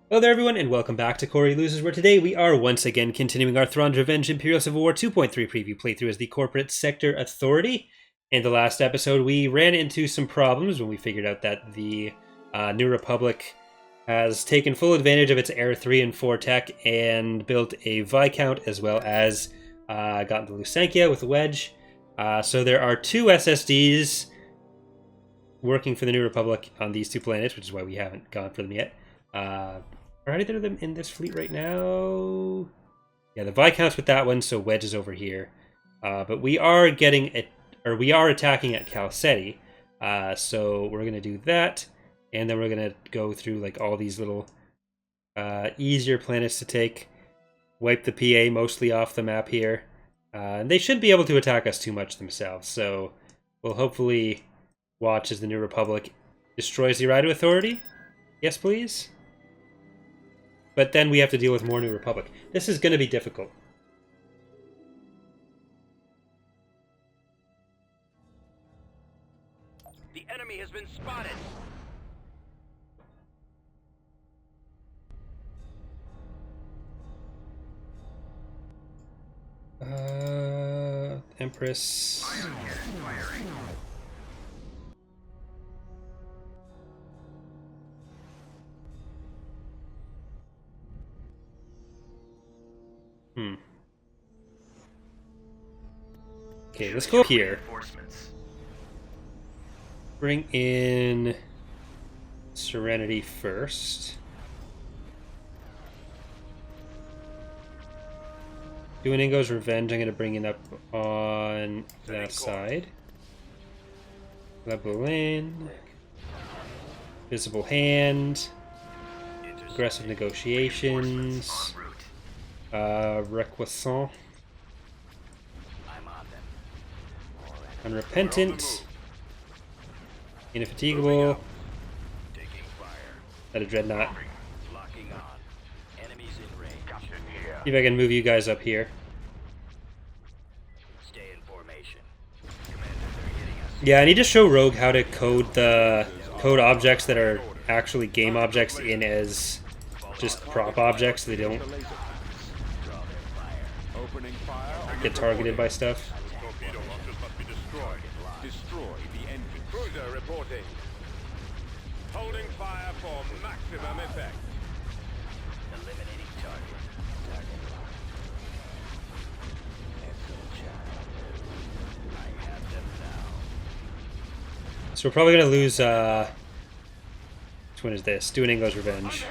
Hello there everyone, and welcome back to Corey Loses, where today we are once again continuing our Thrawn's Revenge Imperial Civil War 2.3 preview playthrough as the Corporate Sector Authority. In the last episode, we ran into some problems when we figured out that the New Republic has taken full advantage of its Air 3 and 4 tech and built a Viscount, as well as gotten the Lusankya with a wedge. So there are two SSDs working for the New Republic on these two planets, which is why we haven't gone for them yet. Are either of them in this fleet right now? Yeah, the Viscounts with that one, so Wedge is over here. But we are we are attacking at Calcetti. So we're gonna do that, and then we're gonna go through like all these little easier planets to take. Wipe the PA mostly off the map here. And they shouldn't be able to attack us too much themselves, so we'll hopefully watch as the New Republic destroys the Irida Authority. Yes, please. But then we have to deal with more New Republic. This is going to be difficult. The enemy has been spotted. Empress. Okay, let's go here. Bring in Serenity first. Duoningo's Revenge, I'm going to bring it up on that side. Lebelin. Visible Hand. Aggressive Negotiations. Requisant. Unrepentant. Indefatigable. At a Dreadnought. See if I can move you guys up here. Yeah, I need to show Rogue how to code objects that are actually game objects in as just prop objects, so they don't get targeted by stuff. Reporting. Holding fire for maximum effect. Eliminating target. I have them now. So we're probably gonna lose which one is this? Duoningo's Revenge.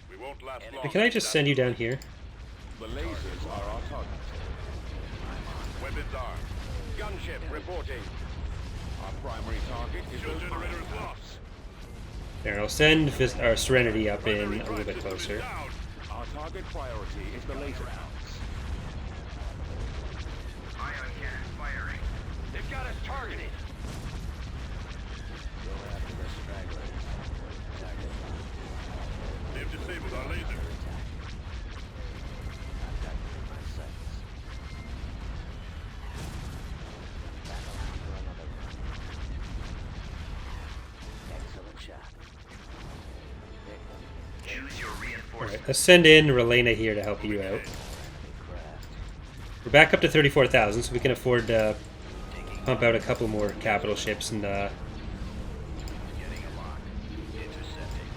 We won't last long. Can I just send you down here? The lasers are our target. Weapons armed. Gunship reporting. Our primary target is the generator is lost. There, I'll send our Serenity up in a little bit closer. Our target priority is the laser hounds. Ion cannon firing. They've got us targeted. Go after the stragglers. They've disabled our laser. Alright, let's send in Relena here to help you out. We're back up to 34,000, so we can afford to pump out a couple more capital ships and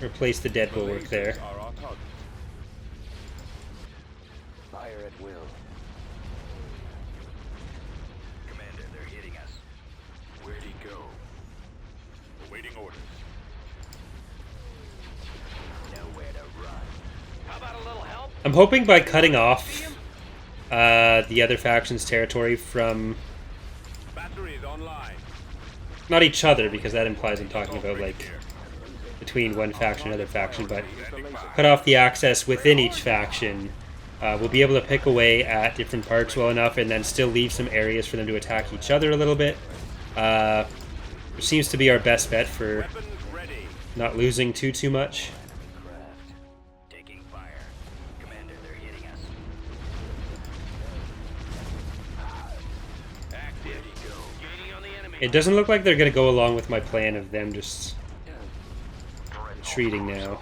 replace the dead bulwark there. Fire at will. Commander, they're hitting us. Where'd he go? Awaiting orders. Nowhere to run. How about a little help? I'm hoping by cutting off the other faction's territory from Batteries online. not each other, because that implies I'm talking about like between one faction and another faction, but cut off the access within each faction. We'll be able to pick away at different parts well enough and then still leave some areas for them to attack each other a little bit. Which seems to be our best bet for not losing too much. Taking fire. Commander, they're hitting us. Active. Gaining on the enemy. It doesn't look like they're going to go along with my plan of them just retreating now.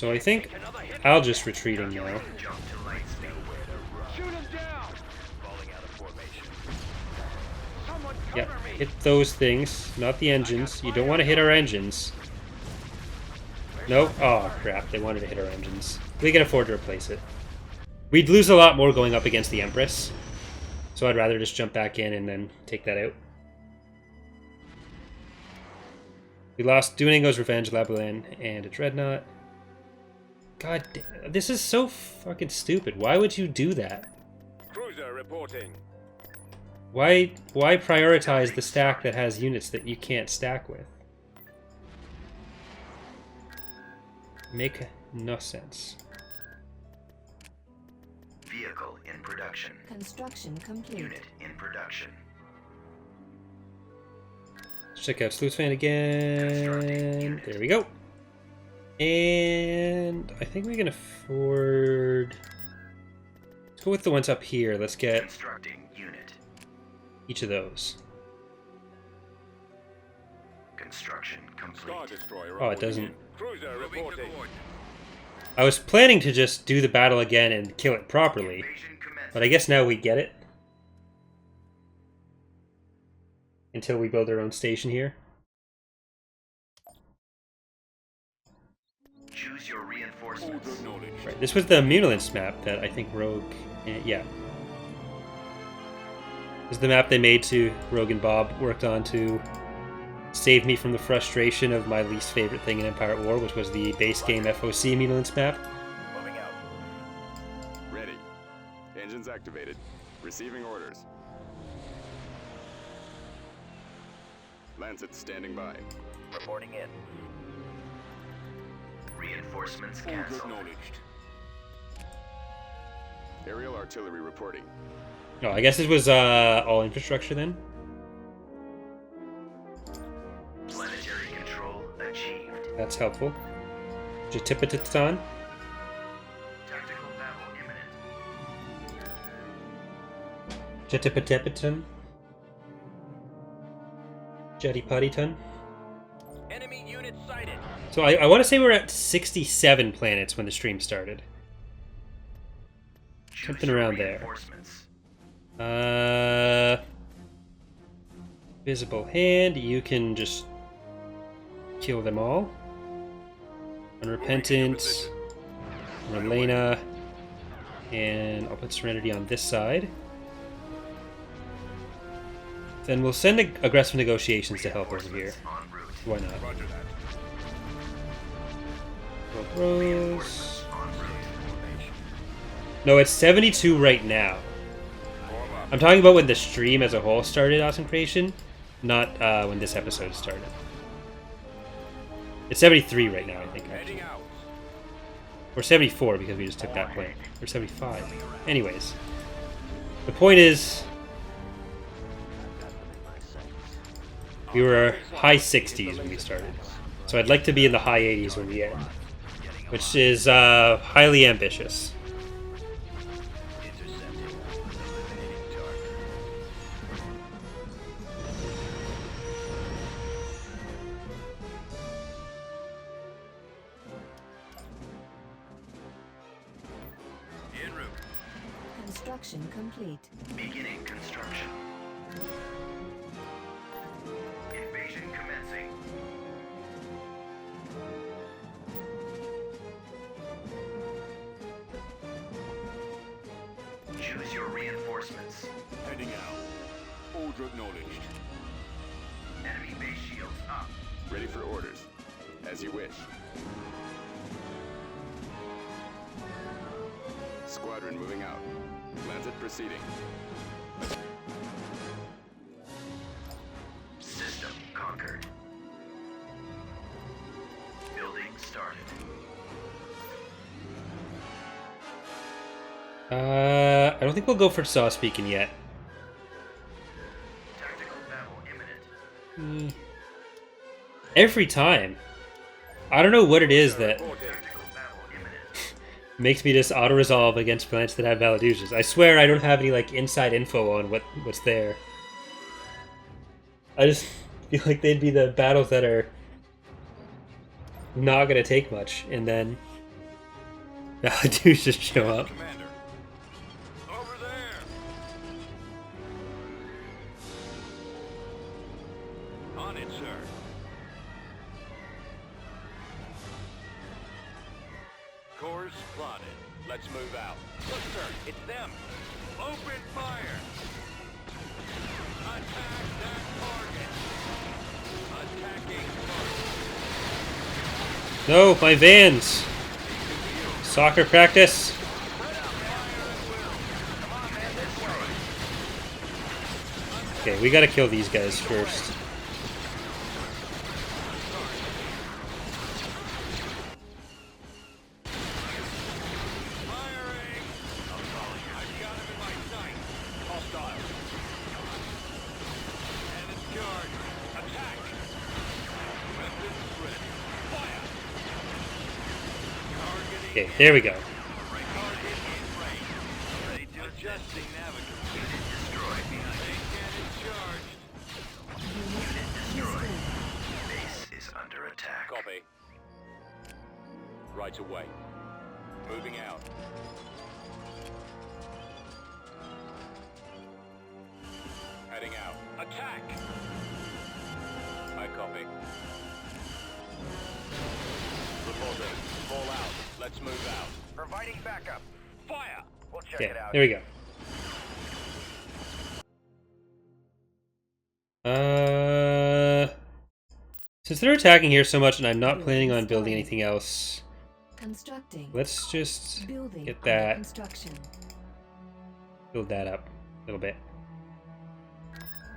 So I think I'll just retreating now. Shoot him down! Falling out of formation. Someone Yep, cover me! hit those things, not the engines. You don't want to hit our engines. Nope. Oh, crap. They wanted to hit our engines. We can afford to replace it. We'd lose a lot more going up against the Empress. So I'd rather just jump back in and then take that out. We lost Duolingo's Revenge, Labulan, and a Dreadnought. God damn, this is so fucking stupid. Why would you do that? Cruiser reporting. Why prioritize the stack that has units that you can't stack with? Make no sense. Vehicle in production. Construction complete. Unit in production. Let's check out Sleuthfan again. There we go. And I think we can afford... Let's go with the ones up here. Let's get Constructing unit. each of those. Construction Star complete. Destroyer. Oh, it reporting doesn't. in. Cruiser reporting. I was planning to just do the battle again and kill it properly, Invasion commenced. but I guess now we get it. Until we build our own station here. Choose your reinforcements. Order acknowledged. Right, this was the Munilence map that I think Rogue... yeah. This is the map they made to Rogue and Bob worked on to save me from the frustration of my least favorite thing in Empire at War, which was the base game FOC Munilence map. Moving out. Ready. Engines activated. Receiving orders. Lancet standing by. Reporting in. Reinforcements Order canceled. acknowledged. Aerial artillery reporting. Oh, I guess this was all infrastructure then? Planetary control achieved. That's helpful. Jatipatitan. Tactical battle imminent. Jatipatitan. Jatipatitan. Enemy unit sighted. So I want to say we're at 67 planets when the stream started. Choose Something your around there. reinforcements. Visible Hand, you can just kill them all. Unrepentant, Relena, and I'll put Serenity on this side. Then we'll send aggressive negotiations to help over here. En route. Why not? Roger that. Rose. En route. No, it's 72 right now. Form up. I'm talking about when the stream as a whole started, Awesome Creation, not when this episode started. It's 73 right now, I think, actually. Heading out. Or 74 because we just took that planet. Or 75. Anyways. The point is... we were high 60s when we started. So I'd like to be in the high 80s when we end. Which is highly ambitious. En route. Construction complete. Beginning construction. Invasion commencing. Choose your reinforcements. Heading out. Order acknowledged. Enemy base shields up. Ready for orders. As you wish. Squadron moving out. Lancet proceeding. System conquered. Building started. I don't think we'll go for Saw Speaking yet. Tactical battle imminent. Every time. I don't know what it is that Reporting. Tactical battle imminent. makes me just auto-resolve against planets that have Valadujas. I swear I don't have any like inside info on what's there. I just feel like they'd be the battles that are not gonna take much, and then Dudes just show up. Commander. Over there. On it, sir. Course plotted. Let's move out. Look, sir, it's them. Open fire. Attack that target. Attacking target. No, my vans. Soccer practice. Okay, we gotta kill these guys first. Firing. I've got him in my sight. Hostile. Cannon charge. Attack. Weapons ready. Fire. Targeting. Okay, there we go. Target in range. Ready to adjusting navigator. Destroyed. Main cannon charged. Unit destroyed. Base is under attack. Copy. Right away. Moving out. Heading out. Attack! I copy. Reporter, fall out. Let's move out. Providing backup. Fire! We'll check Okay, there we go. Since they're attacking here so much and I'm not planning on building anything else, Constructing. let's just Building get under that, construction. build that up a little bit.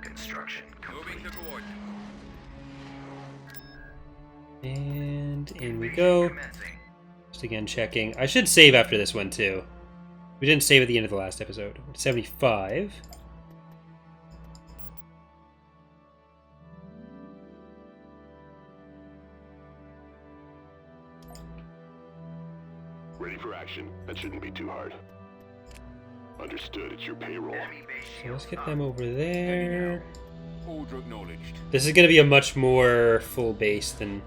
Construction complete. Moving to coordinate. And in we Invasion go. Commencing. Just again checking. I should save after this one too. We didn't save at the end of the last episode. 75. Ready for action. That shouldn't be too hard. Understood. It's your payroll. Enemy base So let's shields get up. them over there. Order acknowledged. This is going to be a much more full base than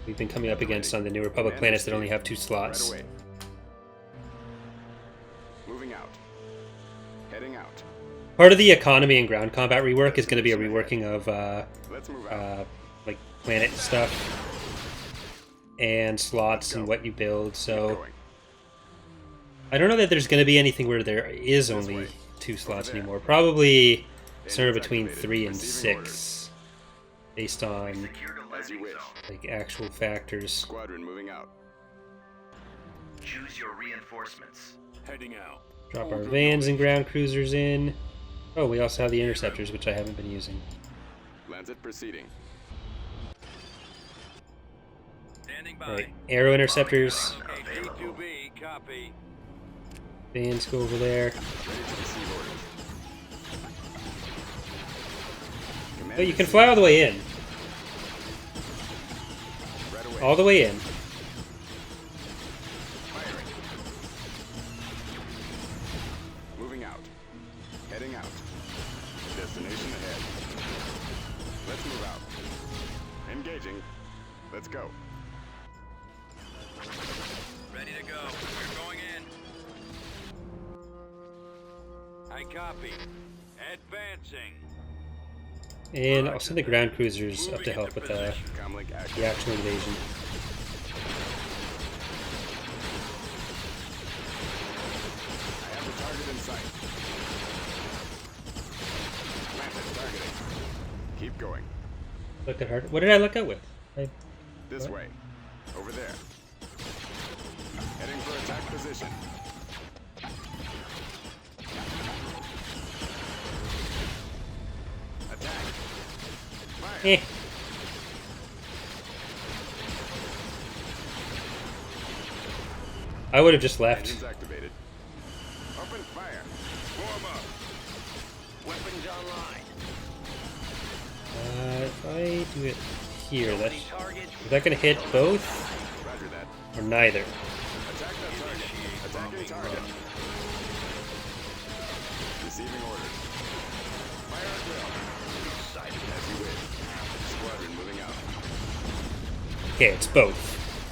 we've been coming up against on the New Republic planets that only have 2 Right slots. away. Moving out. Heading out. Part of the economy and ground combat rework is going to be a reworking of Let's move out. like planet stuff and slots and what you build. Keep So going. I don't know that there's going to be anything where there is only 2 slots anymore. Probably somewhere between 3 and 6, based on Secured a As you landing wish. zone. like actual factors. Squadron moving out. Choose your reinforcements. Heading out. Drop our vans and ground cruisers in. Oh, we also have the interceptors, which I haven't been using. Lancet proceeding. Standing by. Right, arrow interceptors. Okay, G2B, copy. Vans go over there. Ready to receive orders. Oh, you can fly all the way in. Right away. All the way in. Firing. Moving out. Heading out. Destination ahead. Let's move out. Engaging. Let's go. Ready to go. We're going in. I copy. Advancing. And I'll send the ground cruisers up to help with Comlink active. the actual invasion. I have the target in sight. Lancet targeting. Keep going. Looked at hard. What did I look out with? This What? way. Over there. Heading for attack position. Attack. Fire. Eh. I would have just left. Engines activated. Open fire. Form up. Weapons online. If I do it here, that's Target. is that going to hit both Roger that. or neither? Attack that target. Attacking target. Receiving orders. Fire at will. Sighted as you wish. Squadron moving out. Okay, it's both.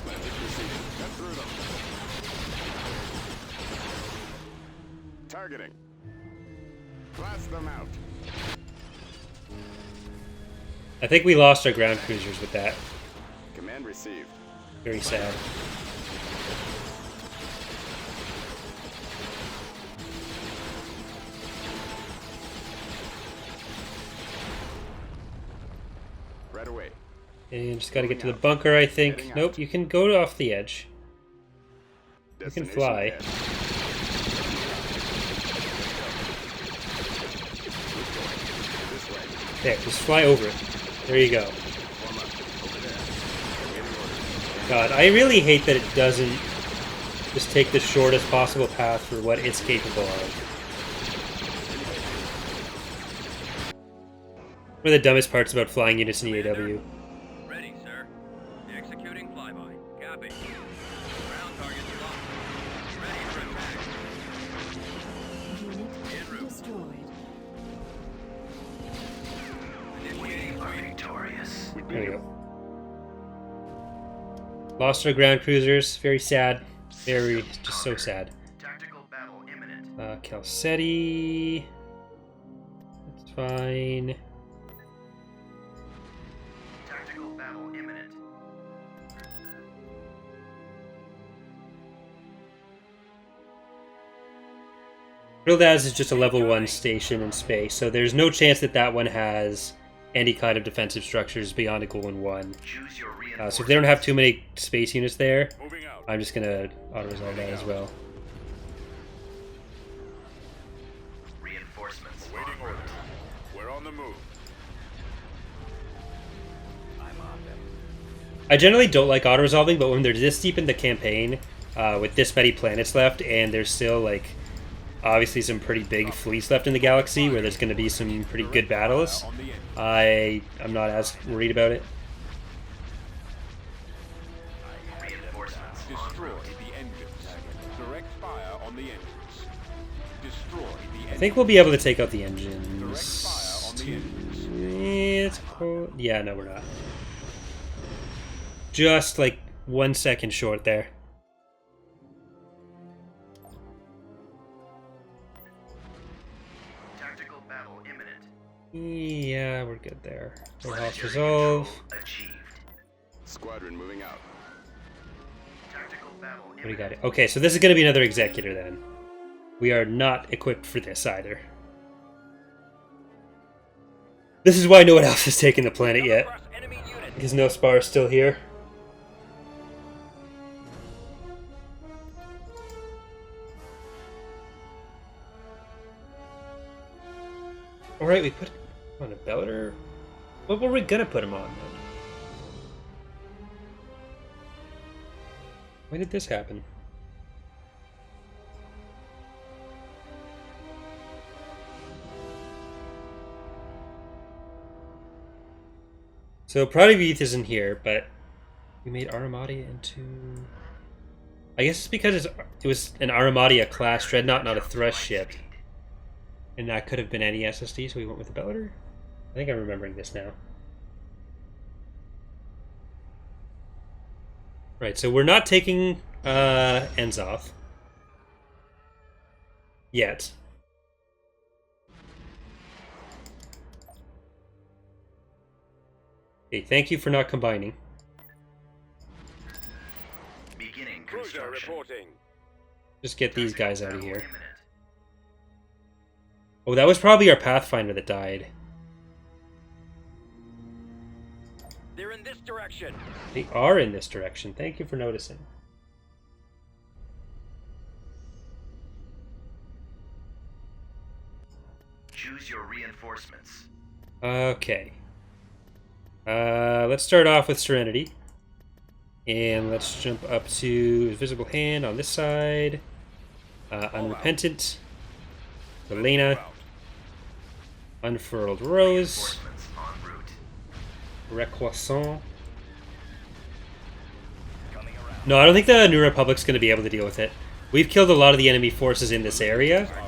Lancet proceeding. Cut through them. Blast them out. I think we lost our ground cruisers with that. Command received. Very sad. Right away. And just gotta get to the bunker, I think. Nope, you can go off the edge. You can Destination fly. ahead. This way. There, just fly over it. There you go. Form up. Over there. Awaiting orders. God, I really hate that it doesn't just take the shortest possible path for what it's capable of. One of the dumbest parts about flying units in EAW. Ready, sir. Executing flyby. Copy. Ground targets locked. Ready for attack. Unit En route. destroyed. Initiating Are victorious. There we go. Lost our ground cruisers. Very sad. Very, just so sad. Tactical battle imminent. Calcetti. That's fine. Tactical battle imminent. Rildaz is just a level 1 station in space, so there's no chance that that one has any kind of defensive structures beyond a goal in 1. Choose your So reinforcements. if they don't have too many space units there, Moving out. I'm just gonna auto-resolve that as well. Reinforcements. Waiting en route. orders. We're on the move. I'm on them. I generally don't like auto-resolving, but when they're this deep in the campaign, with this many planets left, and there's still, like, obviously some pretty big fleets left in the galaxy where there's going to be some pretty good battles, On the end. I'm not as worried about it. Reinforcements. en Destroy route. the engines. Direct fire on the engines. Destroy the engines. I think we'll be able to take out the Direct engines. fire on the engines. It's cool. Yeah, no, we're not. Just like 1 second short there. Tactical battle imminent. Yeah, we're good there. House resolve. Control achieved. Squadron moving out. Tactical battle What do you imminent. got? Okay, so this is going to be another executor then. We are not equipped for this either. This is why no one else has taken the planet yet. across enemy unit. Because no Spar is still here. Alright, we put him on a Bellator. What were we gonna put him on then? When did this happen? So Pride of Youth isn't here, but we made Armadia into... I guess it's because it was an Armadia class dreadnought, not a thrust ship. And that could have been any SSD, so we went with the Bellator? I think I'm remembering this now. Right, so we're not taking Enzoth. Yet. Okay, thank you for not combining. Beginning Cruiser construction. reporting. Just get these guys out of Battle here. imminent. Oh, that was probably our Pathfinder that died. They're in this direction. They are in this direction. Thank you for noticing. Choose your reinforcements. Okay. Let's start off with Serenity. And let's jump up to Visible Hand on this side. Unrepentant. Elena. Unfurled Rose. Reinforcements en route. Recroissant. Coming around. No, I don't think the New Republic's going to be able to deal with it. We've killed a lot of the enemy forces in this area. Destroy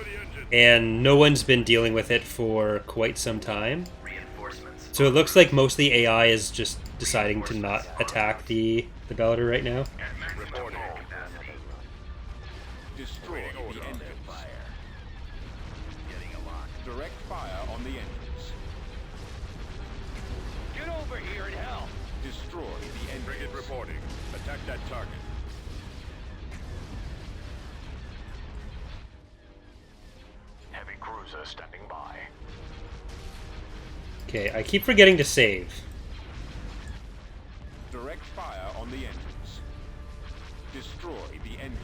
the engines. And no one's been dealing with it for quite some time. Reinforcements. So it looks like most of the AI is just deciding to not attack the Bellator right now. Reporting capacity. Destroy the engines. Direct fire on the engines. Get over here and help! Destroy the engines. Frigate reporting. Attack that target. Heavy cruiser standing by. Okay, I keep forgetting to save. Direct fire on the engines. Destroy the engines.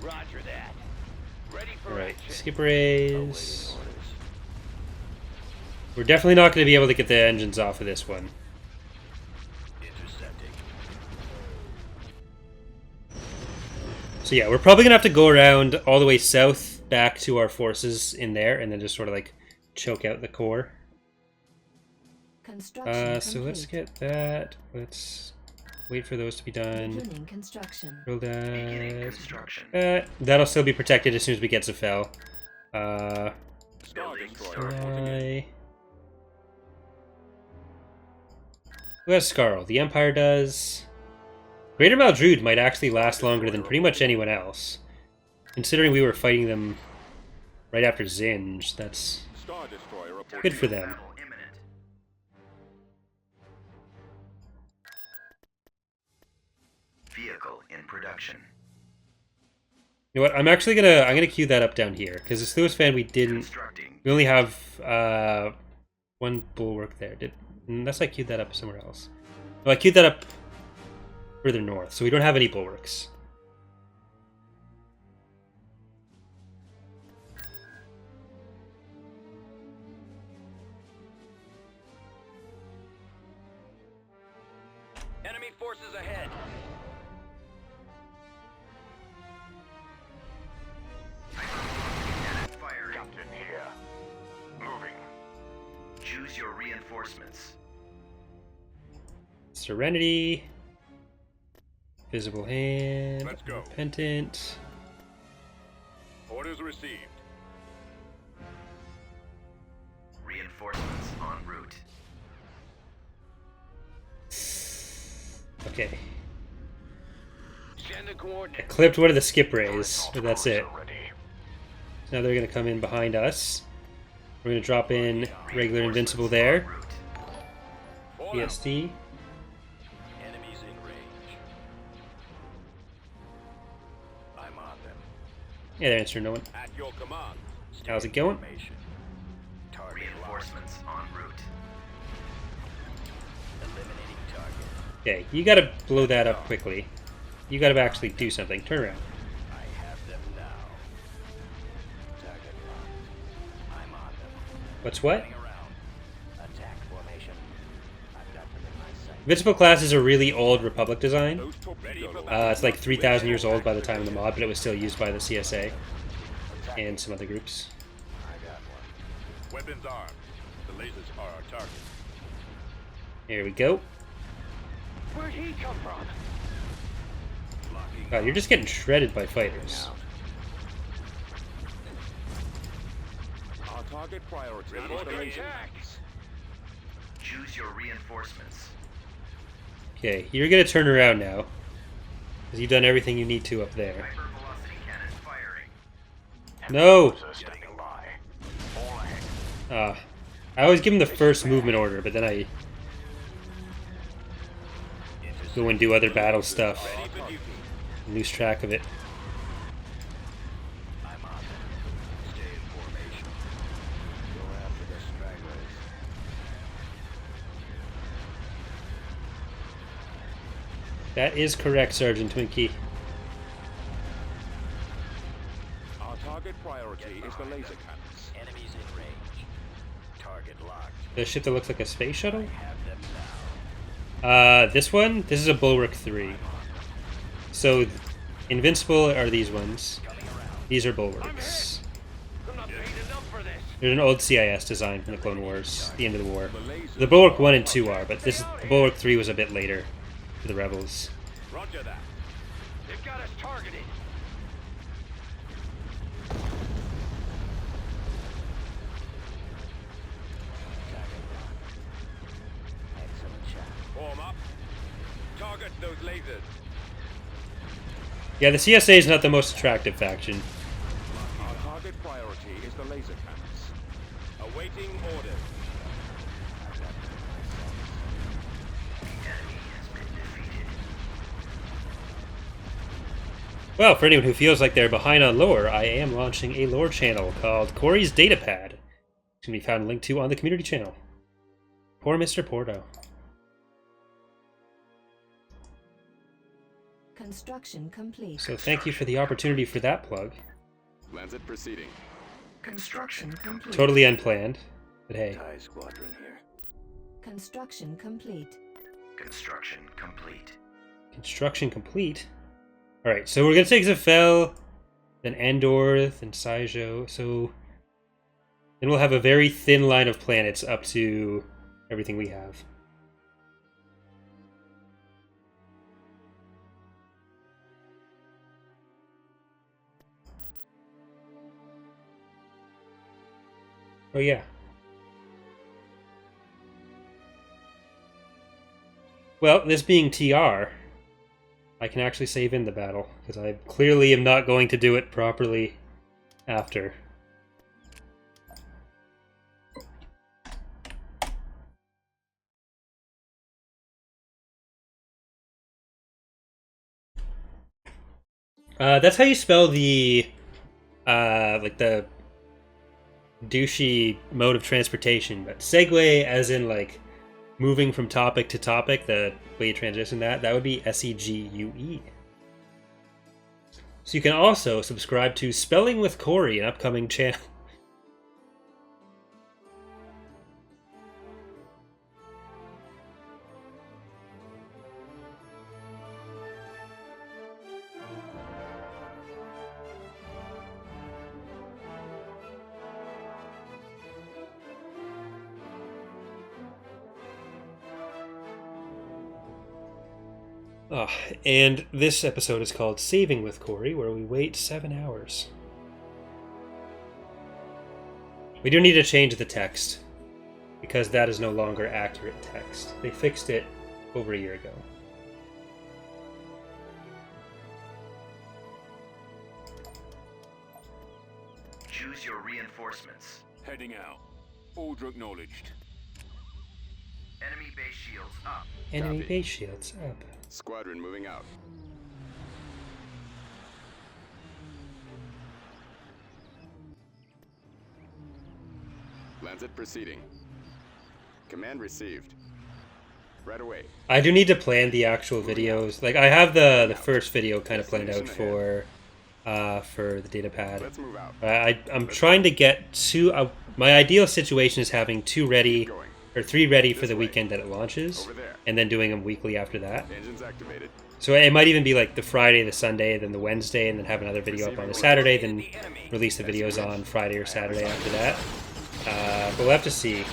Roger that. Ready for Alright, action. skip raise. We're definitely not going to be able to get the engines off of this one. Intercepting. So yeah, we're probably going to have to go around all the way south back to our forces in there and then just sort of like choke out the core. Construction So let's complete. get that. Let's wait for those to be done. Beginning construction. Build Beginning that. construction. That'll still be protected as soon as we get Zafel. Star Building Destroyer reporting in. Fly. Who has Scarl? The Empire does. Greater Maldrude might actually last longer than pretty much anyone else. Considering we were fighting them right after Zinj, that's Star Destroyer reporting good for in. them. Battle imminent. Vehicle in production. You know what? I'm gonna queue that up down here because as Lewis fan we didn't. Constructing. We only have one bulwark there. Unless I queued that up somewhere else. No, I queued that up further north, so we don't have any bulwarks. Enemy forces ahead. Firing. Captain here. Moving. Choose your reinforcements. Serenity. Visible Hand. Let's go. Repentant. Orders received. Reinforcements en route. Okay. Send the coordinates. Clipped one of the skip rays, but that's it. Ready. Now they're going to come in behind us. We're going to drop in regular invincible there. En route. Fall out. PSD. Enemies in range. I'm on them. Yeah, they're answering no one. At your command. How's it going? Formation. Target locked. Reinforcements en route. Eliminating target. Okay, you got to blow that up quickly. You got to actually do something. Turn around. I have them now. Target locked. I'm on them. What's what? Turning around. Attack formation. I've got them in my sight. Invincible class is a really old Republic design. Those torpedoes. It's like 3,000 years old by the time of the mod, but it was still used by the CSA and some other groups. I got one. Weapons armed. The lasers are our target. Here we go. Where'd he come from? God, you're just getting shredded by fighters. Our target priority is the Reporting laser attack. cannons. Choose your reinforcements. Okay, you're gonna turn around now. Because you've done everything you need to up there. Hypervelocity cannon firing. No! Cruiser standing by. All ahead. I always give him the first movement order, but then I go and do other battle stuff. Ready for duty. Lose track of it. I'm on them. Stay in formation. Go after the stragglers. That is correct, Sergeant Twinkie. Our target priority is the laser cannons. Enemies in range. Target locked. The ship that looks like a space shuttle? Have them now. This one? This is a Bulwark 3. So, invincible are these ones. These are Bulwarks. I'm not paid enough for this. There's an old CIS design from the Clone Wars, the end of the war. The lasers. The Bulwark 1 and 2 are, but the Bulwark 3 was a bit later for the Rebels. Roger that. They've got us targeted. Form up. Target those lasers. Yeah, the CSA is not the most attractive faction. Our target priority is the laser cannons. Awaiting orders. Well, for anyone who feels like they're behind on lore, I am launching a lore channel called Corey's Datapad. It can be found linked to on the community channel. Poor Mr. Porto. Construction complete. So thank you for the opportunity for that plug. Lancet proceeding. Construction complete. Totally unplanned, but hey. TIE squadron here. Construction complete. Construction complete. Construction complete. Alright, so we're going to take Zafel, then Endor, then Saijo. So then we'll have a very thin line of planets up to everything we have. Oh yeah. Well, this being TR, I can actually save in the battle, because I clearly am not going to do it properly after. That's how you spell the, like the douchey mode of transportation, but segue as in like moving from topic to topic, the way you transition that would be SEGUE. So you can also subscribe to Spelling with Corey, an upcoming channel. Oh, and this episode is called Saving with Corey, where we wait 7 hours. We do need to change the text, because that is no longer accurate text. They fixed it over a year ago. Choose your reinforcements. Heading out. Order acknowledged. Enemy base shields up. Enemy Copy. base shields up. Squadron moving out. Lancet proceeding. Command received. Right away. I do need to plan the actual videos. Like, I have the first video kind of planned out for the datapad. Let's move out. I'm trying to get two. My ideal situation is having 2 ready, Going. or 3 ready for This the way. weekend that it launches, Over there. and then doing them weekly after that. Engines activated. So it might even be like the Friday, the Sunday, then the Wednesday, and then have another video up on the Saturday, then release the videos on Friday or Saturday after that. But we'll have to see.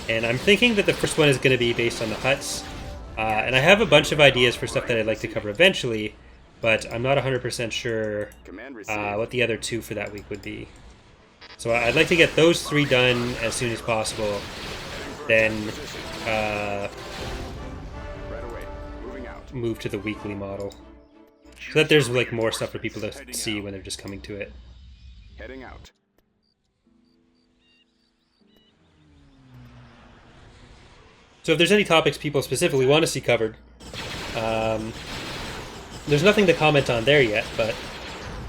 And I'm thinking that the first one is going to be based on the huts. And I have a bunch of ideas for stuff that I'd like to cover eventually, but I'm not 100% sure Command received. what the other 2 for that week would be. So I'd like to get those 3 done as soon as possible. Then Right away. Moving out. move to the weekly model. So that there's like more stuff for people to see when they're just coming to it. Heading out. So if there's any topics people specifically want to see covered, there's nothing to comment on there yet, but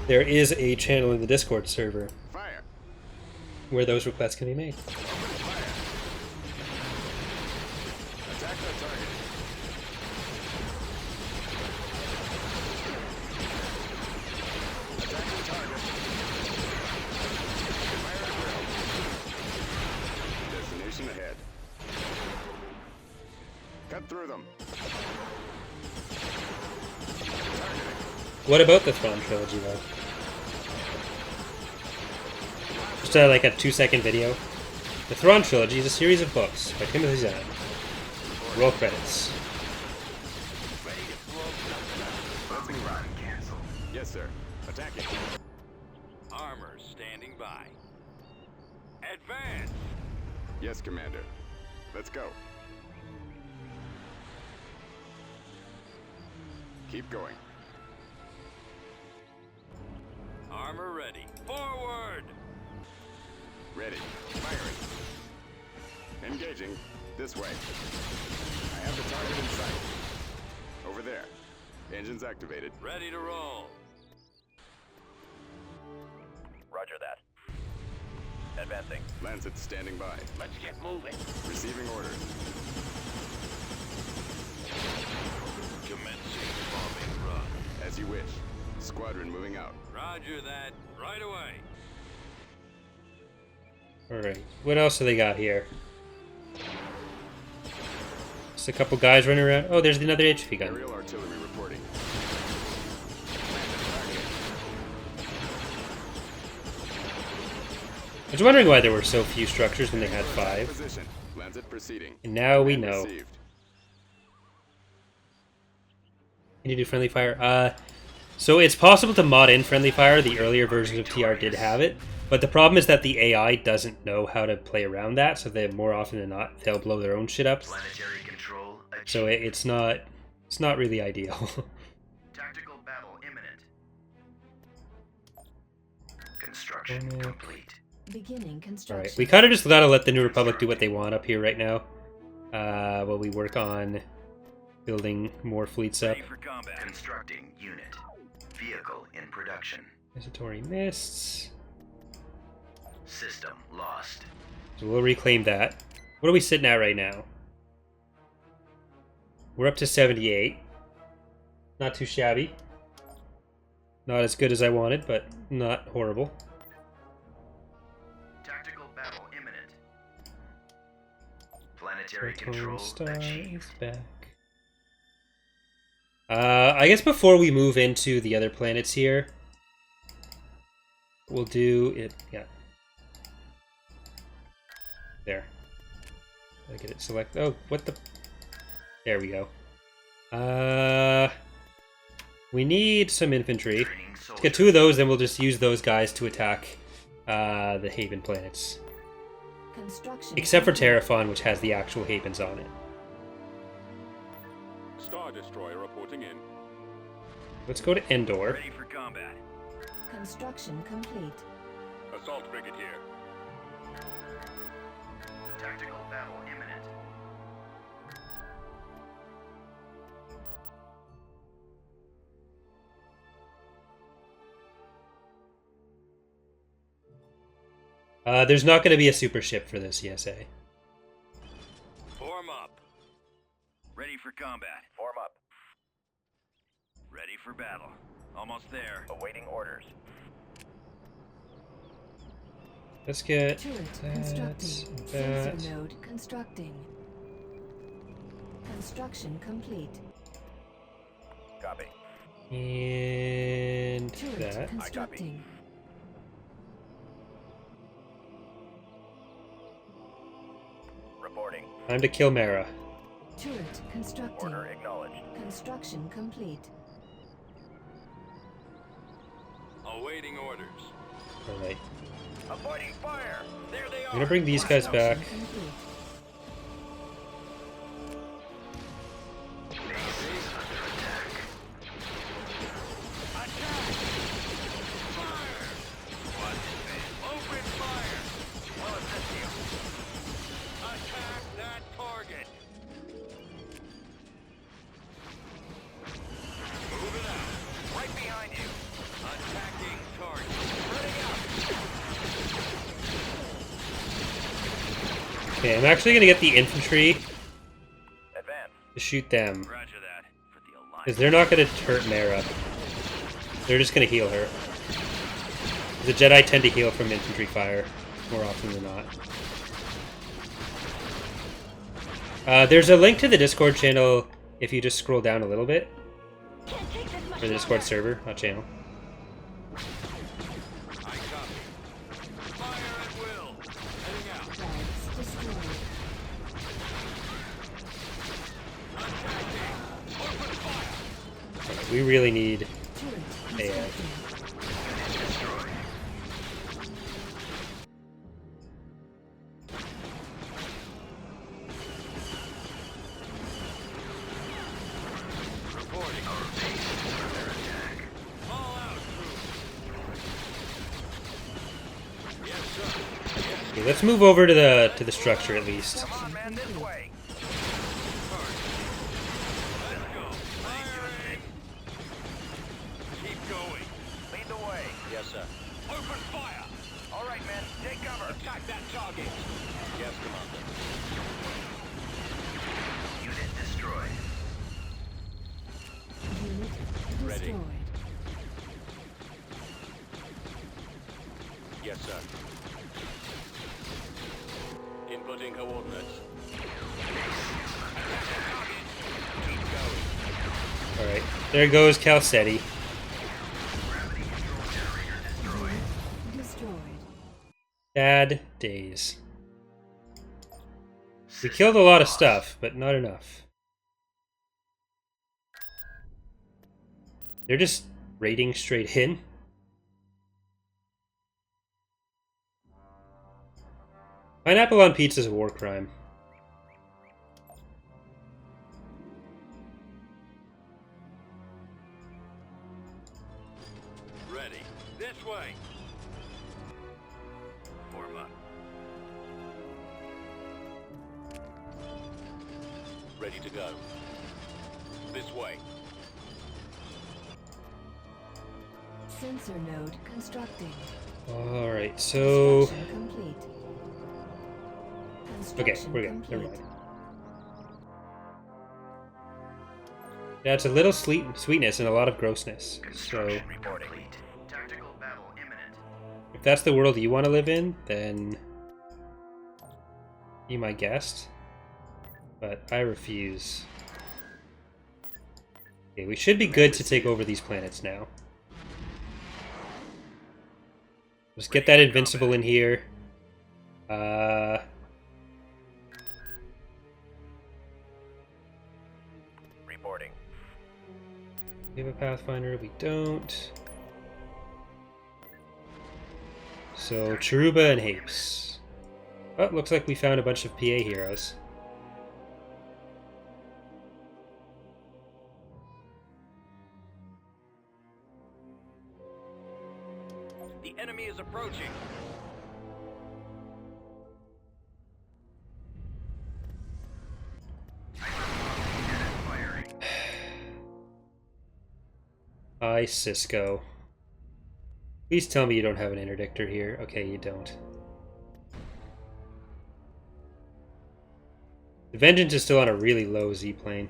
there is a channel in the Discord server Fire. where those requests can be made. Attack that target. Attack the target. Fire at will. Destination ahead. Cut through them. What about the Thrawn trilogy, though? Just like a 2-second video. The Thrawn trilogy is a series of books by Timothy Zahn. Roll credits. Bumping run. Yes, sir. Attacking. Armor standing by. Advance! Yes, Commander. Let's go. Keep going. Armor ready. Forward! Ready. Firing. Engaging. This way. I have the target in sight. Over there. Engines activated. Ready to roll. Roger that. Advancing. Lancet standing by. Let's get moving. Receiving orders. Commencing bombing run. As you wish. Squadron moving out. Roger that. Right away. Alright, what else do they got here? Just a couple guys running around. Oh, there's another HV gun. Aerial artillery reporting. I was wondering why there were so few structures when they had 5. Position. Lancet proceeding. And now we Command know. Received. Can you do friendly fire? So it's possible to mod in friendly fire. The earlier versions of TR did have it. But the problem is that the AI doesn't know how to play around that, so that more often than not, they'll blow their own shit up. Planetary control achieved. So it's not really ideal. Tactical battle imminent. Construction complete. Beginning construction. Alright, we kind of just gotta let the New Republic do what they want up here right now. While we work on building more fleets up. Ready for combat. Constructing unit. Vehicle in production. Transitory mists. System lost. So we'll reclaim that. What are we sitting at right now? We're up to 78. Not too shabby. Not as good as I wanted, but not horrible. Tactical battle imminent. Planetary Proton control Star achieved. is back. I guess before we move into the other planets here, we'll do it. Yeah. There. I get it select. Oh, what the? There we go. We need some infantry. Training Let's soldier. get 2 of those, then we'll just use those guys to attack the Haven planets. Construction. Except for complete. Terraphon, which has the actual Havens on it. Star Destroyer reporting in. Let's go to Endor. Ready for combat. Construction complete. Assault frigate here. Tactical battle imminent. There's not going to be a super ship for this ESA. Form up. Ready for combat. Form up. Ready for battle. Almost there. Awaiting orders. Let's get Turret that, constructing. that. Sensor node constructing. Construction complete. Copy. And Turret that. constructing. Reporting. Time to kill Mara. Turret constructing. Order acknowledged. Construction complete. Awaiting orders. Alright. Avoiding fire. There they are. I'm gonna bring these guys back. Construction complete. Base is under attack. Attack! Fire! What is this? Open fire! Well, it's this you. Attack that target! Move it out! Right behind you. Attacking target! Running out. Okay, I'm actually gonna get the infantry Advance. to shoot them. Roger that. For the alliance. Because they're not gonna hurt Mara. They're just gonna heal her. The Jedi tend to heal from infantry fire more often than not. There's a link to the Discord channel if you just scroll down a little bit. For the Discord server, not channel. I copy. Fire at will! Heading out. Flags destroyed. Attacking! Open fire! We really need Turret Yeah. Constructing. Reporting. Our base is under attack. All out, troops. Yes, sir. Yes, Okay, let's move over to the structure at least. come on, man, this way. Let's go. Firing. Keep going. Lead the way. Yes, sir. Open fire. All right, men, take cover. Attack that target. Yes, Commander. Unit destroyed. Unit Ready. destroyed. Yes, sir. Inputting coordinates. Keep going. Alright, there goes Calcetti. Gravity control generator destroyed. Destroyed. Bad days. We killed a lot of stuff, but not enough. They're just raiding straight in. Pineapple on pizza is a war crime. Ready. This way. Form up. Ready to go. This way. Sensor node constructing. Alright, so... Construction complete. Okay, Construction we're good. Never complete. mind. That's a little sweetness and a lot of grossness. So, Construction complete. Tactical battle imminent. if that's the world you want to live in, then be my guest. But I refuse. Okay, we should be good to take over these planets now. Let's get that invincible in here. Reporting. We have a Pathfinder, we don't. So, Cheruba and Hapes. Oh, looks like we found a bunch of PA heroes. The enemy is approaching. Firing. Hi, Cisco. Please tell me you don't have an interdictor here. Okay, you don't. The Vengeance is still on a really low Z-plane.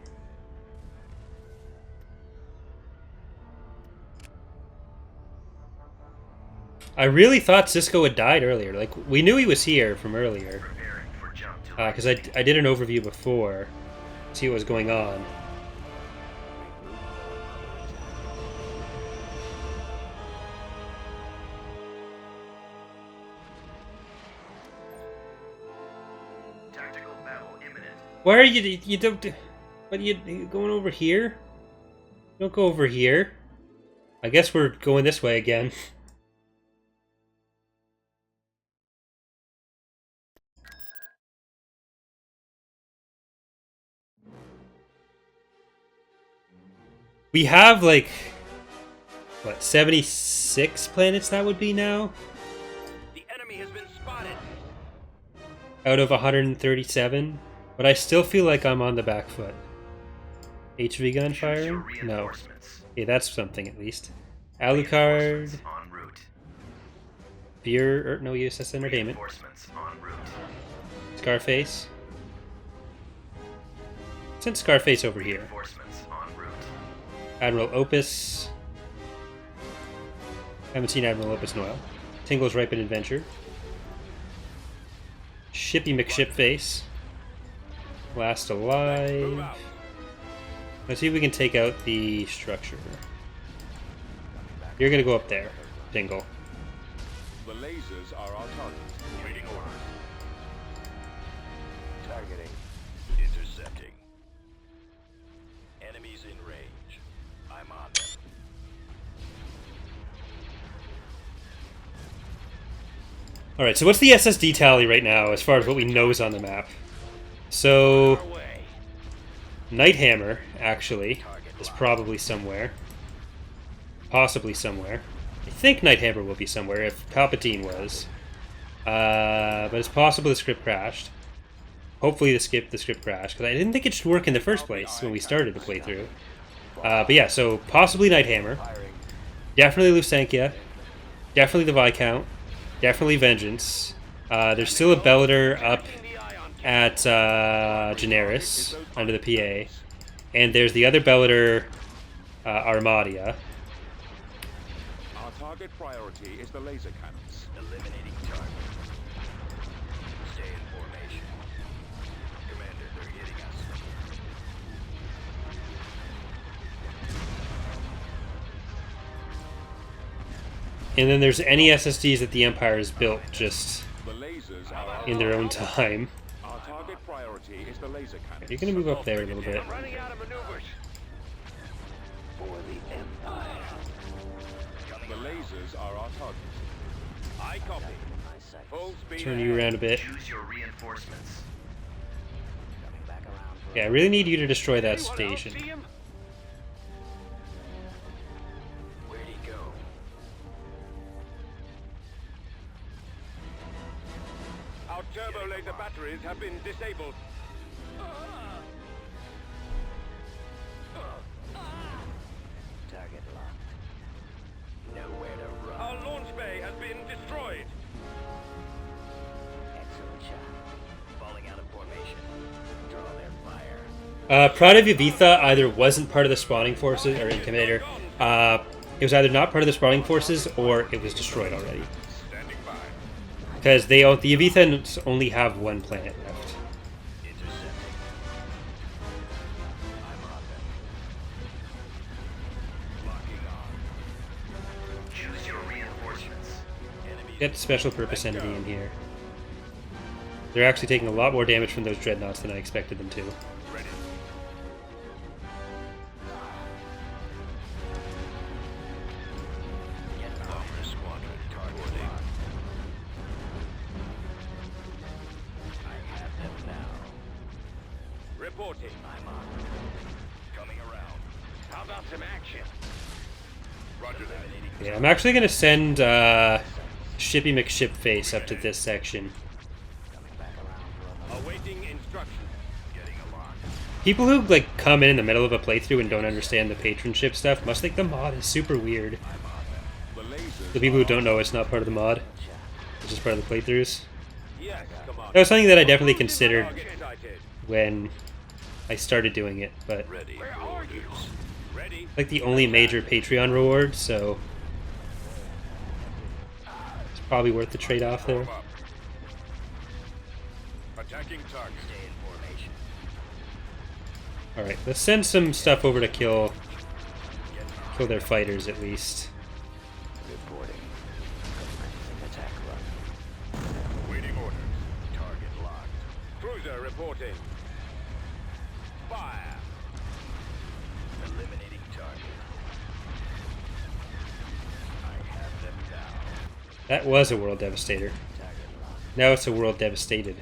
I really thought Cisco had died earlier. Like, we knew he was here from earlier. Preparing for jump to Because I did an overview before. See what was going on. tactical battle imminent. Why are you don't... But you going over here? Don't go over here. I guess we're going this way again. We have, like, what, 76 planets that would be now? The enemy has been spotted. Out of 137? But I still feel like I'm on the back foot. HV gun Choose your firing? No. reinforcements. Okay, that's something at least. Alucard, Reinforcements en route. Beer, no USS Entertainment. Reinforcements en route. Scarface. Send Scarface over here. Reinforcements en route. Admiral Opus. Haven't seen Admiral Opus in a while. Tingle's Ripen Adventure. Shippy McShipface. Last Move Alive. out. Let's see if we can take out the structure. You're gonna go up there, Tingle. The lasers are our target. Waiting orders. Targeting. Intercepting. Enemies in range. I'm on them. Alright, so what's the SSD tally right now as far as what we know is on the map? So, Nighthammer, actually, is probably somewhere. Possibly somewhere. I think Nighthammer will be somewhere, if Palpatine was. But it's possible the script crashed. Hopefully the script crashed, because I didn't think it should work in the first place when we started the playthrough. But yeah, so possibly Nighthammer. Definitely Lucenkia. Definitely the Viscount. Definitely Vengeance. There's still a Bellator up at Generis under the PA. And there's the other Bellator, Armadia. Our target priority is the laser cannons. Eliminating target. Stay in formation. Commander, they're hitting us. And then there's any SSDs that the Empire has built just The lasers are in their own time. our target priority is the laser cannons. You're going to move up there a little bit. Running out of maneuvers. For the Empire. The lasers are our target. I copy. Full speed Turn you around a bit. Choose your reinforcements. Yeah, I really need you to destroy that station. Where'd he go? Our turbo laser batteries have been disabled. Target locked. Nowhere to run. Our launch bay has been destroyed. Excellent shot. Falling out of formation. Draw their fire. Prada Vivitha either wasn't part of the spawning forces, or Intimidator. It was either not part of the spawning forces, or it was destroyed already. Standing by. Because the Vivithans only have one planet left. Intercepting. I'm on them. Locking on. Choose your reinforcements. Enemy. Get special purpose entity in here. They're actually taking a lot more damage from those dreadnoughts than I expected them to. Ready. Get Bomber Squadron targeting. I have them now. Reporting. I'm on. Coming around. How about some action? Roger that. Yeah, I'm actually going to send Shippy McShipface up to this section. Awaiting instructions. Getting a lock. People who like come in the middle of a playthrough and don't understand the patronship stuff must think the mod is super weird. The lasers The people who don't know it's not part of the mod, it's just part of the playthroughs. Yes, come on. That was something that I definitely considered Target sighted. when I started doing it, but Ready. Where are you? Ready. like the only major Patreon reward, so it's probably worth the trade-off there. Form up. Attacking target. Stay in formation. Alright, let's send some stuff over to kill their fighters at least. Reporting. Attack run. Waiting orders. Target locked. Cruiser reporting. Fire. Eliminating target. I have them down. That was a World Devastator. Target locked. Now it's a World Devastated.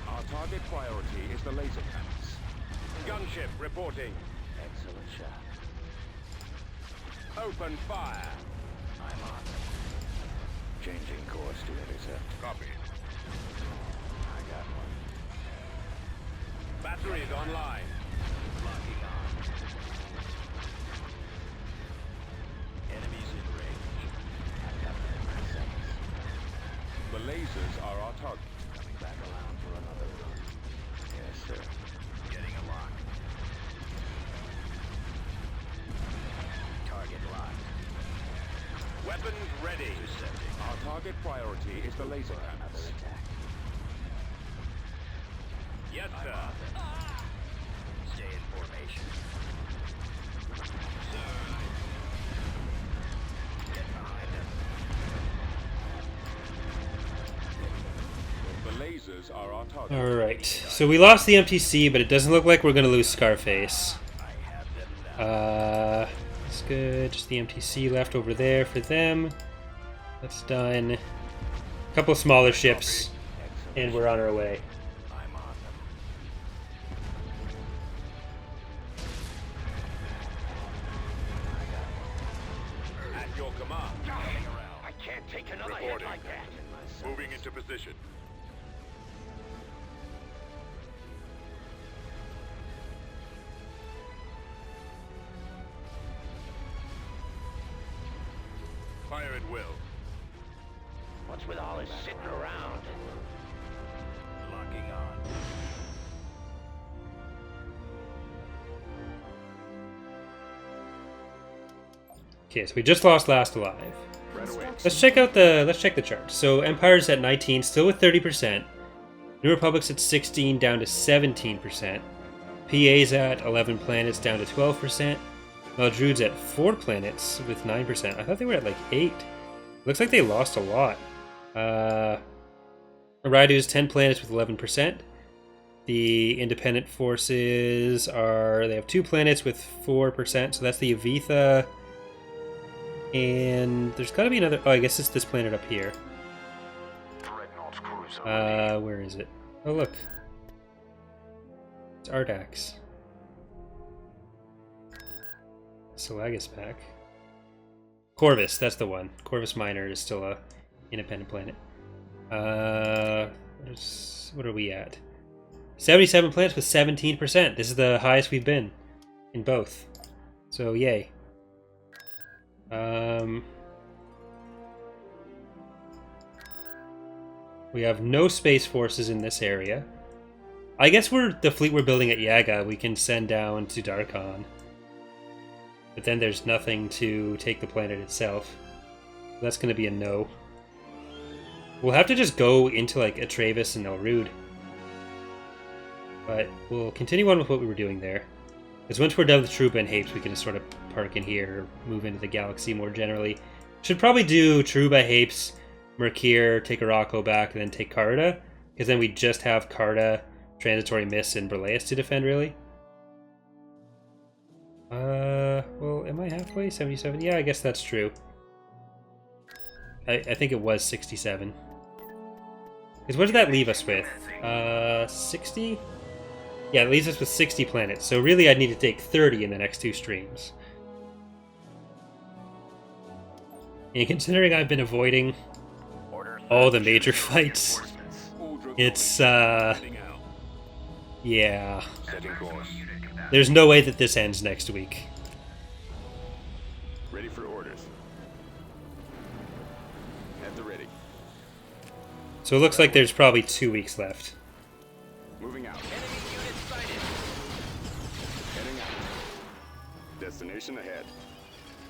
Our target priority is the laser cannons. Gunship reporting. Excellent shot. Open fire. I'm on. Changing course to intercept. Copy. I got one. Batteries online. Locking on. Enemies in range. I got them in my sights. The lasers are our target. Coming back around for another run. Yes, sir. Getting a lock. Target locked. Weapons ready. Intercepting. Our target priority is the laser Another cannons. attack. Yes, sir. Stay in formation. Sir. Get behind us. The lasers are our target. Alright, so we lost the MTC, but it doesn't look like we're going to lose Scarface. I have them now. good. Just the MTC left over there for them. That's done. A couple smaller ships, and we're on our way. I'm on them. At your command. I can't take another hit like that. Moving into position. Fire at will. What's with all this sitting around? Locking on. Okay, so we just lost last alive. Right away. Let's check the chart. So Empire's at 19, still with 30%. New Republic's at 16, down to 17%. PA's at 11 planets, down to 12%. Druid's at 4 planets with 9%. I thought they were at like 8. Looks like they lost a lot. Raidu's 10 planets with 11%. The independent forces they have 2 planets with 4%, so that's the Avitha. And there's gotta be another, I guess it's this planet up here. Where is it? Oh look. It's Ardax. Selagus pack. Corvus, that's the one. Corvus Minor is still a independent planet. What are we at? 77 planets with 17%. This is the highest we've been in both. So yay. We have no space forces in this area. I guess the fleet we're building at Yaga we can send down to Darkon. But then there's nothing to take the planet itself. That's going to be a no. We'll have to just go into like Atreus and Elrude. But we'll continue on with what we were doing there. Because once we're done with Truba and Hapes, we can just sort of park in here, move into the galaxy more generally. Should probably do Truba, Hapes, Mercure, take Araco back, and then take Carta. Because then we just have Carta, Transitory Mists, and Berlaeus to defend, really. Well, am I halfway? 77? Yeah, I guess that's true. I think it was 67. Because what does that leave us with? 60? Yeah, it leaves us with 60 planets. So really I'd need to take 30 in the next 2 streams. And considering I've been avoiding all the major fights, it's, yeah. Setting course. There's no way that this ends next week. Ready for orders. At the ready. So it looks like there's probably 2 weeks left. Moving out. Heading out. Destination ahead.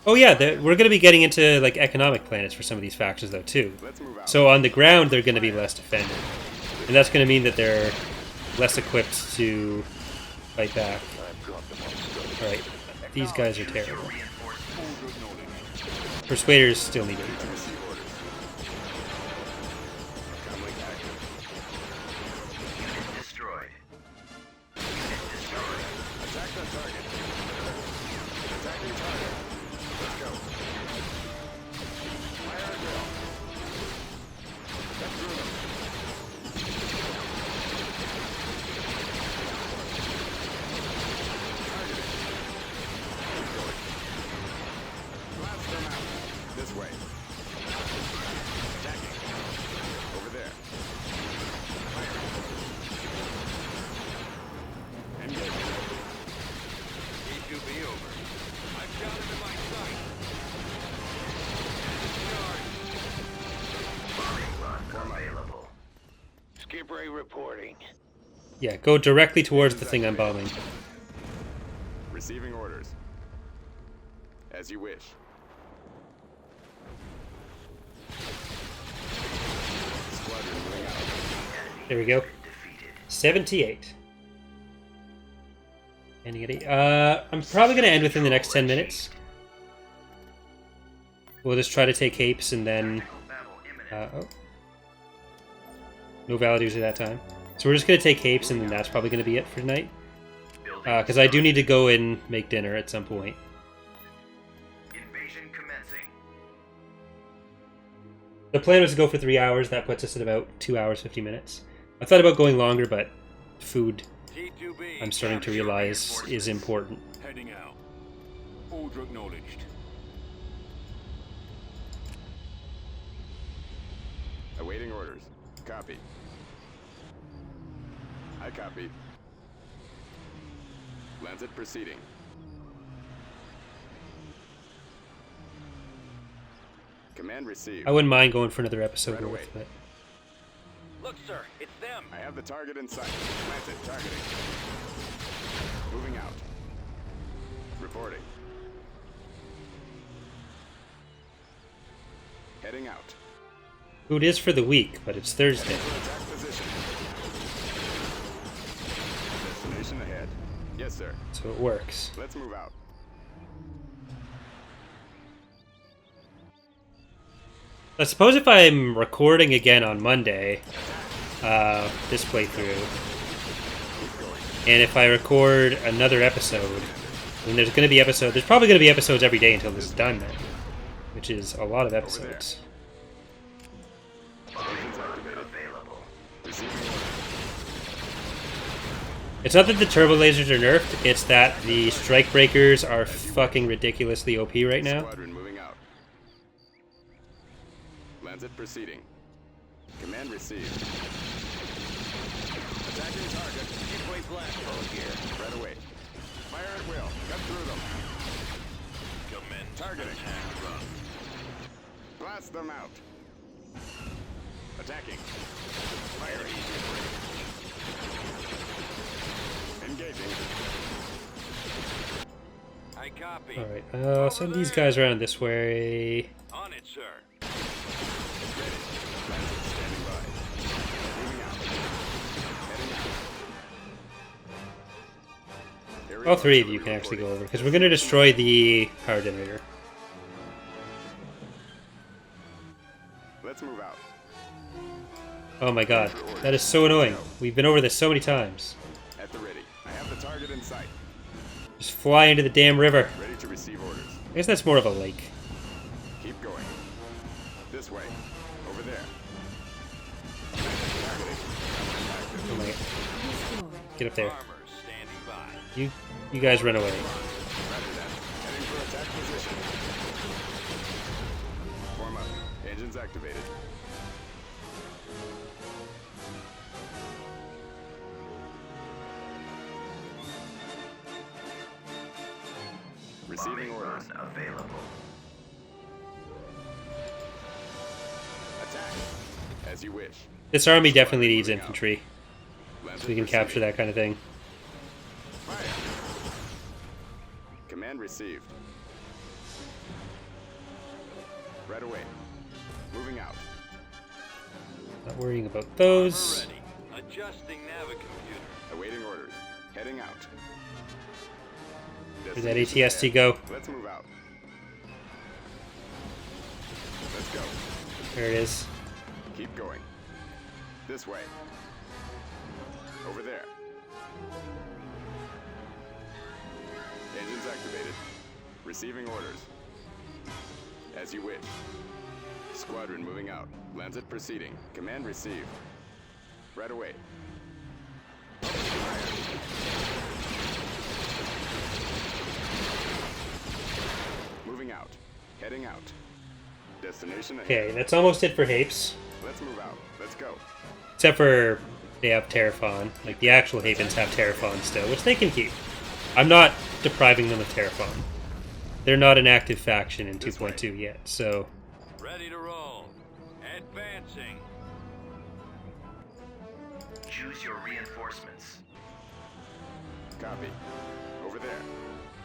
Oh yeah, we're going to be getting into like economic planets for some of these factions though too. Let's move out. So on the ground they're going to be less defended. And that's going to mean that they're less equipped to fight back. Alright, these guys are terrible. Persuaders still need it. Destroyed. Attack on target. Attacking target. Let's go. Fire at will. Cut through them. Targeting. Keep going. Blast them out. This way. Attacking. Over there. Fire. Engage. E2B over. I've got him in my sight. Bombing run available. Skip ray reporting. Yeah, go directly towards the thing I'm bombing. Receiving orders. As you wish. Squadron moving out. There we go. Defeated. 78. Ending at 8. I'm probably going to end within the next 10 minutes. We'll just try to take Hapes and then... Battle imminent. oh. No Valadus at that time. So we're just going to take Hapes and then that's probably going to be it for tonight. Building Because I do need to go and make dinner at some point. The plan was to go for 3 hours. That puts us at about 2 hours, 50 minutes. I thought about going longer, but food, T2B. I'm starting to realize, is important. Heading out. Order acknowledged. Awaiting orders. Copy. I copy. Lancet proceeding. Command received. I wouldn't mind going for another episode Right away. worth, but Look, sir, it's them. I have the target in sight. Lancet targeting. Moving out. Reporting. Heading out. food is for the week, but it's Thursday. Heading for attack position. Destination ahead. Yes, sir. So it works. Let's move out. I suppose if I'm recording again on Monday, this playthrough, and if I record another episode, then there's going to be episodes. There's probably going to be episodes every day until this is done, then, which is a lot of episodes. Engines activated. Available. Receiving order. It's not that the turbo lasers are nerfed; it's that the strike breakers are fucking ridiculously OP right now. Squadron moving out. Lancet proceeding. Command received. Attacking target. Midway blast mode here. Right away. Fire at will. Cut through them. Commence Targeting. attack run. Blast them out. Attacking. Fire engaging. I copy. All right, I'll send these guys around this way. On it, sir. Ready. Lancet standing by. Moving out. Heading out. Aerial All three of you artillery can actually go reporting. over because we're going to destroy the power generator. Let's move out. Oh my god, that is so annoying. We've been over this so many times. At the ready. I have the target in sight. Just fly into the damn river. Ready to receive orders. I guess that's more of a lake. Keep going. This way. Over there. Oh my, Destroyed. get up there. Armor standing by. You guys run away. Roger that. Heading for attack position. Form up. Engines activated. Receiving Bombing orders. run available. Attack. As you wish. This army definitely needs infantry, Lancet so we can proceeding. capture that kind of thing. Fire. Command received. Right away. Moving out. Not worrying about Armor those. ready. Adjusting navicomputer. Awaiting orders. Heading out. Where'd that Destination ATST ahead. go? Let's move out. Let's go. There it is. Keep going. This way. Over there. Engines activated. Receiving orders. As you wish. Squadron moving out. Lancet proceeding. Command received. Right away. Moving out. Heading out. Destination ahead. Okay, that's almost it for Hapes. Let's move out. Let's go. Except for they have Terraphon. Like, the actual Havens have Terraphon still, which they can keep. I'm not depriving them of Terraphon. They're not an active faction in This way. 2.2 yet, so... Ready to roll. Advancing. Choose your reinforcements. Copy. Over there.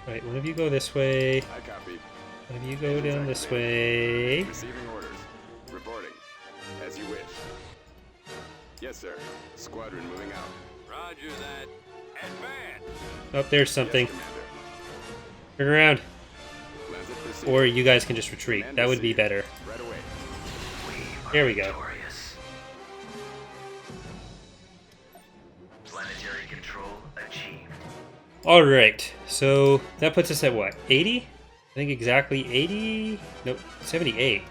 Right, one of you go this way. I copy. One of you go down this way. Receiving orders. Reporting. As you wish. Yes, sir. Squadron moving out. Roger that. Advance. Oh, there's something. Yes, Commander. Turn around. Lancet proceeding. Or you guys can just retreat. That would be better. Right away. We are There we go. victorious. Planetary control achieved. Alright, so that puts us at what? 80? I think exactly 80? Nope, 78.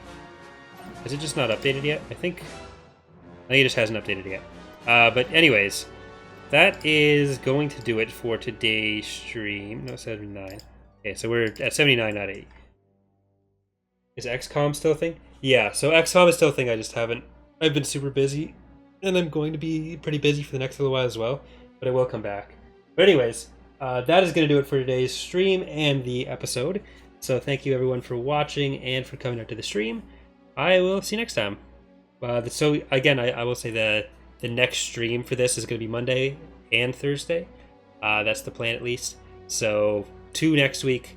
Is it just not updated yet? I think it just hasn't updated yet. But anyways, that is going to do it for today's stream. No, 79. Okay, so we're at 79, not 80. Is XCOM still a thing? Yeah, so XCOM is still a thing. I just haven't. I've been super busy, and I'm going to be pretty busy for the next little while as well. But I will come back. But anyways, that is going to do it for today's stream and the episode. So thank you everyone for watching and for coming out to the stream. I will see you next time. So again, I will say the next stream for this is going to be Monday and Thursday. That's the plan at least. So 2 next week,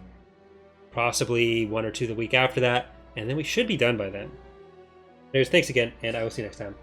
possibly 1 or 2 the week after that, and then we should be done by then. Anyways, thanks again, and I will see you next time.